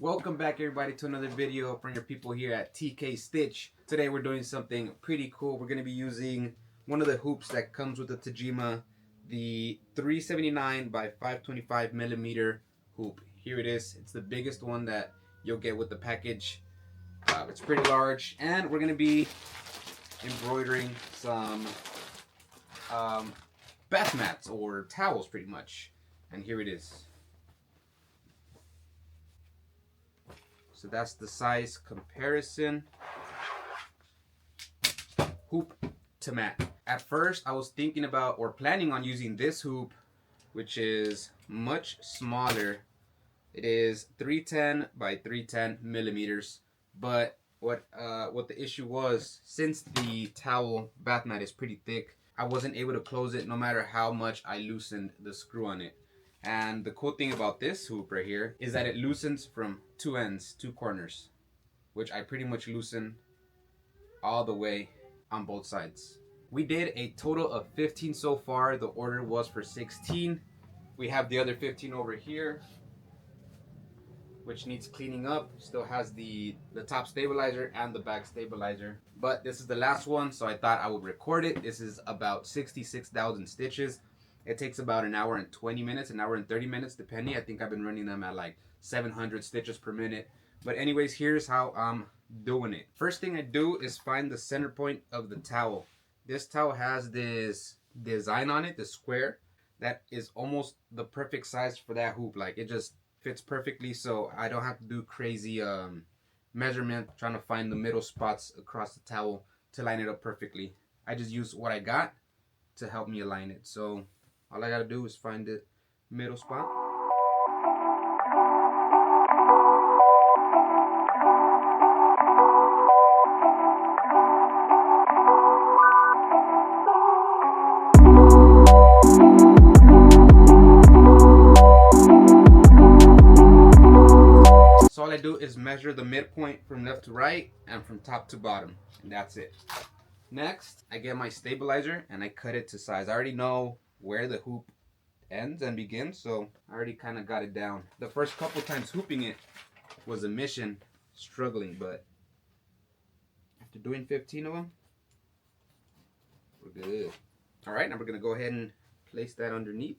Welcome back everybody to another video from your people here at TK Stitch. Today we're doing something pretty cool. We're going to be using one of the hoops that comes with the Tajima, the 379 by 525 millimeter hoop. Here it is. It's the biggest one that you'll get with the package. It's pretty large, and we're going to be embroidering some bath mats or towels pretty much. And here it is. So that's the size comparison. Hoop to mat. At first I was thinking about or planning on using this hoop, which is much smaller. It is 310 by 310 millimeters. But what the issue was, since the towel bath mat is pretty thick, I wasn't able to close it no matter how much I loosened the screw on it. And the cool thing about this hoop right here is that it loosens from two ends, two corners, which I pretty much loosen all the way on both sides. We did a total of 15 so far. The order was for 16. We have the other 15 over here, which needs cleaning up. Still has the top stabilizer and the back stabilizer. But this is the last one, so I thought I would record it. This is about 66,000 stitches. It takes about an hour and 20 minutes, an hour and 30 minutes, depending. I think I've been running them at like 700 stitches per minute. But anyways, here's how I'm doing it. First thing I do is find the center point of the towel. This towel has this design on it, the square, that is almost the perfect size for that hoop. Like, it just fits perfectly, so I don't have to do crazy measurement trying to find the middle spots across the towel to line it up perfectly. I just use what I got to help me align it. So all I gotta do is find the middle spot. So all I do is measure the midpoint from left to right and from top to bottom, and that's it. Next, I get my stabilizer and I cut it to size. I already know where the hoop ends and begins, so I already kind of got it down. The first couple times hooping it was a mission, struggling, but after doing 15 of them, we're good. All right, now we're gonna go ahead and place that underneath.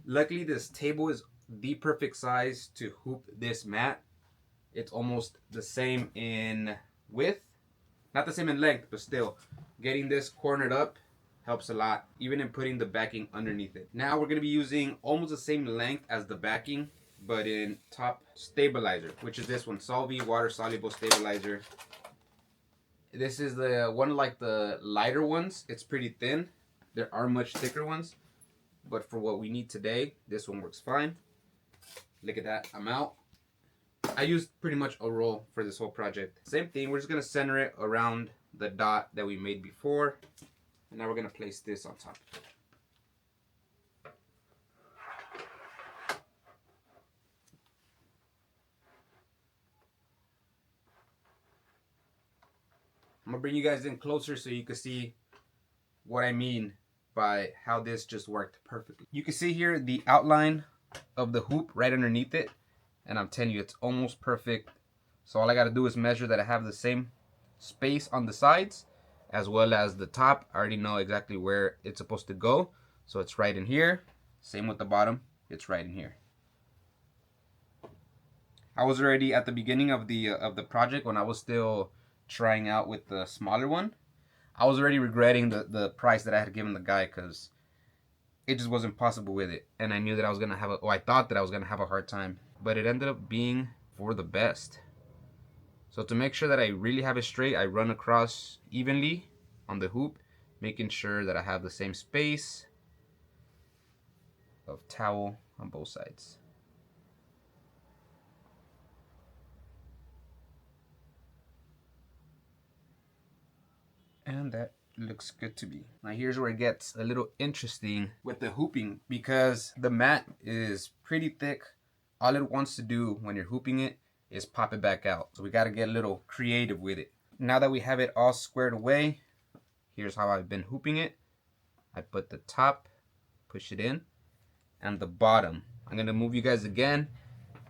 Luckily, this table is the perfect size to hoop this mat. It's almost the same in width, not the same in length, but still getting this cornered up helps a lot, even in putting the backing underneath it. Now we're going to be using almost the same length as the backing, but in top stabilizer, which is this one, Solvay water soluble stabilizer. This is the one like the lighter ones. It's pretty thin. There are much thicker ones, but for what we need today, this one works fine. Look at that, I'm out. I used pretty much a roll for this whole project. Same thing, we're just gonna center it around the dot that we made before. And now we're gonna place this on top. I'm gonna bring you guys in closer so you can see what I mean by how this just worked perfectly. You can see here the outline of the hoop right underneath it. And I'm telling you, it's almost perfect. So all I gotta do is measure that I have the same space on the sides as well as the top. I already know exactly where it's supposed to go. So it's right in here. Same with the bottom, it's right in here. I was already at the beginning of the project when I was still trying out with the smaller one. I was already regretting the price that I had given the guy because it just wasn't possible with it. And I knew that I was gonna have I thought that I was gonna have a hard time. But it ended up being for the best. So to make sure that I really have it straight, I run across evenly on the hoop, making sure that I have the same space of towel on both sides. And that looks good to me. Now here's where it gets a little interesting with the hooping, because the mat is pretty thick. All it wants to do when you're hooping it is pop it back out. So we got to get a little creative with it. Now that we have it all squared away, Here's how I've been hooping it. I put the top, push it in, and the bottom. I'm gonna move you guys again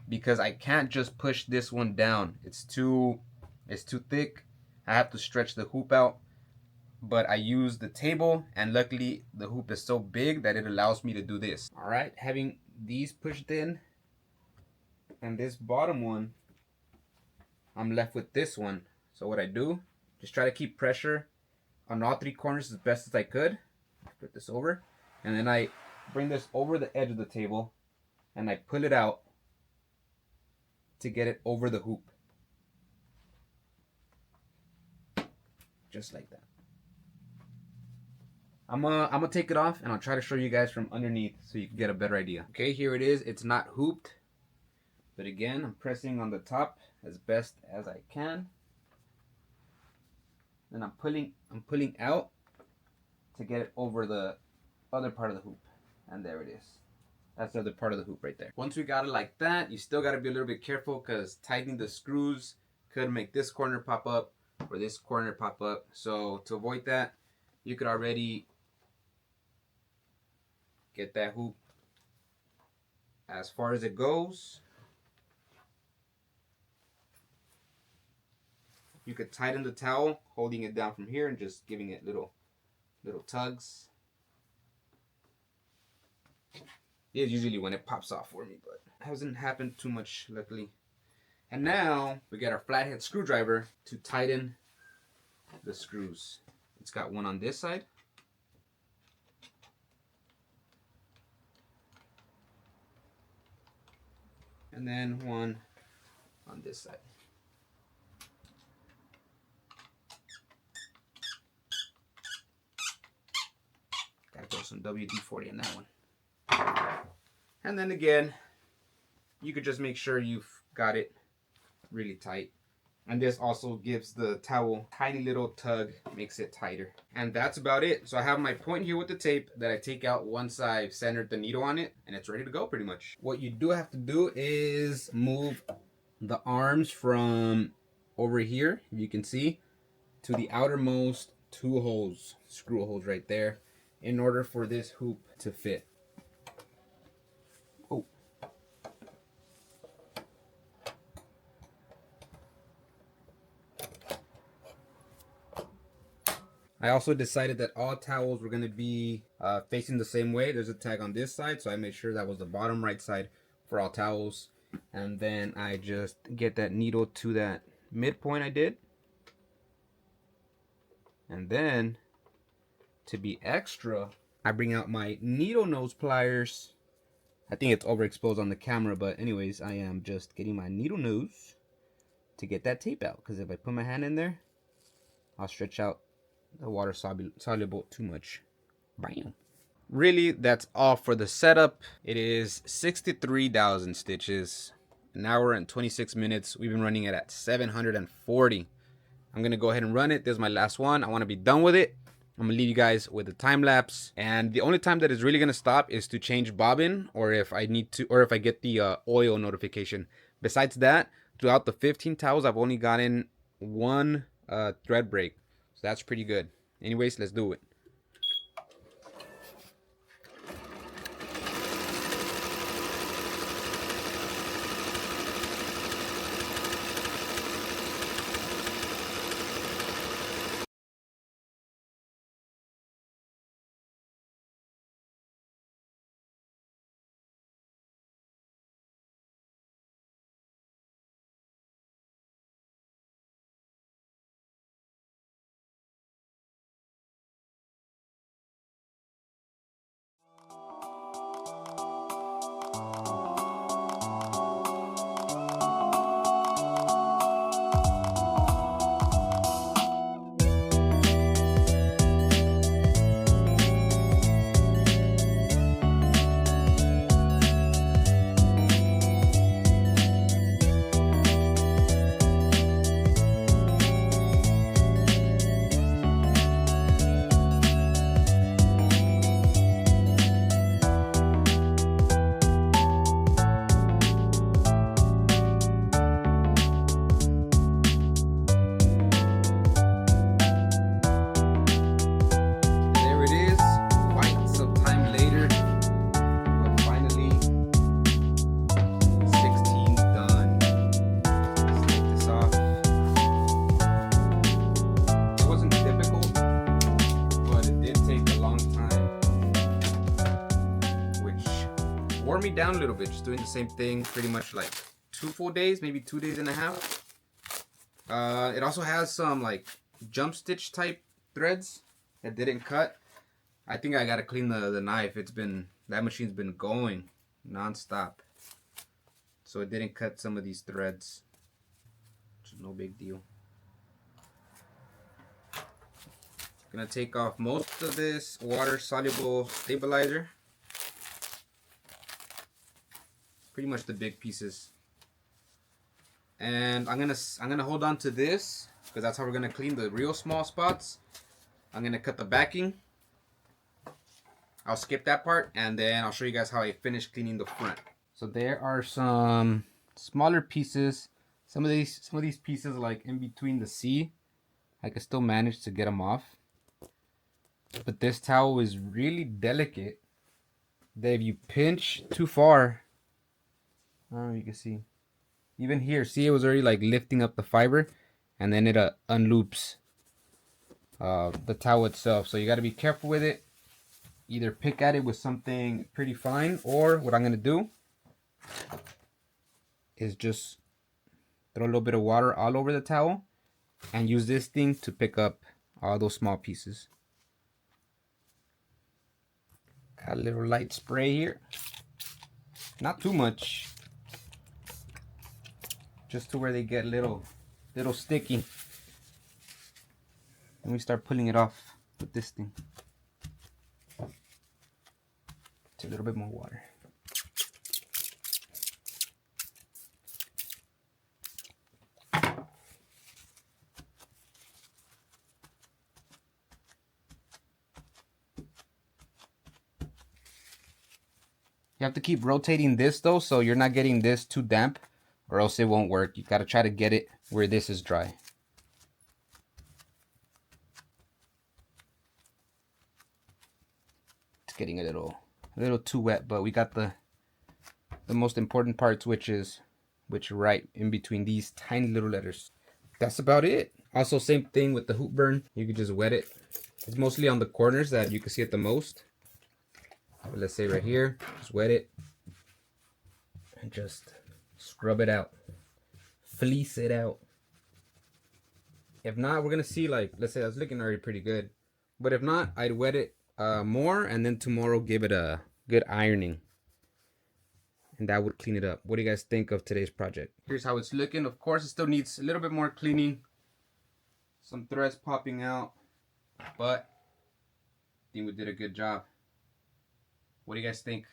because I can't just push this one down. It's too thick. I have to stretch the hoop out, but I use the table, and luckily the hoop is so big that it allows me to do this. All right, having these pushed in and this bottom one, I'm left with this one. So what I do, just try to keep pressure on all three corners as best as I could. Put this over, and then I bring this over the edge of the table and I pull it out to get it over the hoop. Just like that. I'm gonna take it off and I'll try to show you guys from underneath so you can get a better idea. Okay, here it is. It's not hooped, but again, I'm pressing on the top as best as I can. Then I'm pulling out to get it over the other part of the hoop. And there it is. That's the other part of the hoop right there. Once we got it like that, you still got to be a little bit careful because tightening the screws could make this corner pop up or this corner pop up. So to avoid that, you could already get that hoop as far as it goes. You could tighten the towel, holding it down from here and just giving it little tugs. It is usually when it pops off for me, but it hasn't happened too much, luckily. And now we get our flathead screwdriver to tighten the screws. It's got one on this side. And then one on this side. Gotta throw some WD-40 in that one. And then again, you could just make sure you've got it really tight. And this also gives the towel a tiny little tug, makes it tighter. And that's about it. So I have my point here with the tape that I take out once I've centered the needle on it, and it's ready to go pretty much. What you do have to do is move the arms from over here, if you can see, to the outermost two holes, screw holes right there, in order for this hoop to fit. Oh. I also decided that all towels were going to be facing the same way. There's a tag on this side, so I made sure that was the bottom right side for all towels. And then I just get that needle to that midpoint I did. And then, to be extra, I bring out my needle nose pliers. I think it's overexposed on the camera, but anyways, I am just getting my needle nose to get that tape out. Because if I put my hand in there, I'll stretch out the water soluble too much. Bam. Really, that's all for the setup. It is 63,000 stitches, an hour and 26 minutes. We've been running it at 740. I'm gonna go ahead and run it. This is my last one. I want to be done with it. I'm gonna leave you guys with a time lapse, and the only time that is really gonna stop is to change bobbin, or if I need to, or if I get the oil notification. Besides that, throughout the 15 towels, I've only gotten one thread break, so that's pretty good. Anyways, let's do it. wore me down a little bit, just doing the same thing pretty much like 2 full days, maybe 2 days and a half. It also has some like jump stitch type threads that didn't cut. I think I gotta clean the knife. That machine's been going non-stop, so it didn't cut some of these threads, which is no big deal. Gonna take off most of this water soluble stabilizer, pretty much the big pieces, and I'm gonna hold on to this because that's how we're gonna clean the real small spots. I'm gonna cut the backing. I'll skip that part, and then I'll show you guys how I finish cleaning the front. So there are some smaller pieces. Some of these pieces, like in between the C, I can still manage to get them off. But this towel is really delicate that if you pinch too far, oh, you can see. Even here, see, it was already like lifting up the fiber, and then it unloops the towel itself. So you got to be careful with it. Either pick at it with something pretty fine, or what I'm gonna do is just throw a little bit of water all over the towel and use this thing to pick up all those small pieces. Got a little light spray here, not too much, just to where they get little sticky. And we start pulling it off with this thing. A little bit more water. You have to keep rotating this though, so you're not getting this too damp, or else it won't work. You gotta try to get it where this is dry. It's getting a little too wet, but we got the most important parts, which right in between these tiny little letters. That's about it. Also, same thing with the hoop burn. You can just wet it. It's mostly on the corners that you can see it the most. But let's say right here, just wet it and just scrub it out, fleece it out. If not, we're gonna see, like, let's say that's looking already pretty good, but if not, I'd wet it more, and then tomorrow give it a good ironing, and that would clean it up. What do you guys think of today's project? Here's how it's looking. Of course, it still needs a little bit more cleaning, some threads popping out, but I think we did a good job. What do you guys think?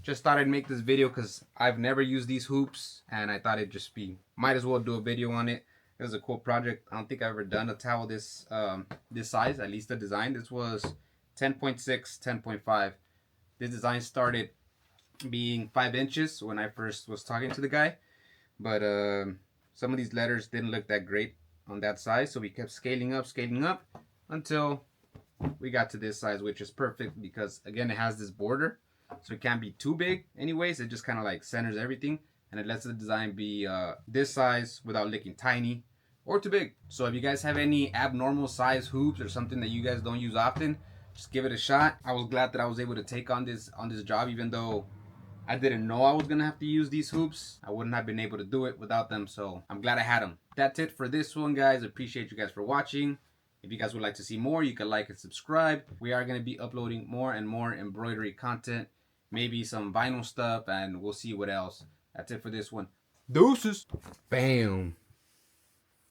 Just thought I'd make this video because I've never used these hoops, and I thought it'd just be, might as well do a video on it. It was a cool project. I don't think I've ever done a towel this size, at least the design. This was 10.6, 10.5. This design started being 5 inches when I first was talking to the guy, but some of these letters didn't look that great on that size, so we kept scaling up until we got to this size, which is perfect because, again, it has this border, so it can't be too big anyways. It just kind of like centers everything, and it lets the design be this size without looking tiny or too big. So if you guys have any abnormal size hoops or something that you guys don't use often, just give it a shot. I was glad that I was able to take on this job, even though I didn't know I was gonna have to use these hoops. I wouldn't have been able to do it without them, so I'm glad I had them. That's it for this one, guys. Appreciate you guys for watching. If you guys would like to see more, you can like and subscribe. We are going to be uploading more and more embroidery content, maybe some vinyl stuff, and we'll see what else. That's it for this one. Deuces. Bam.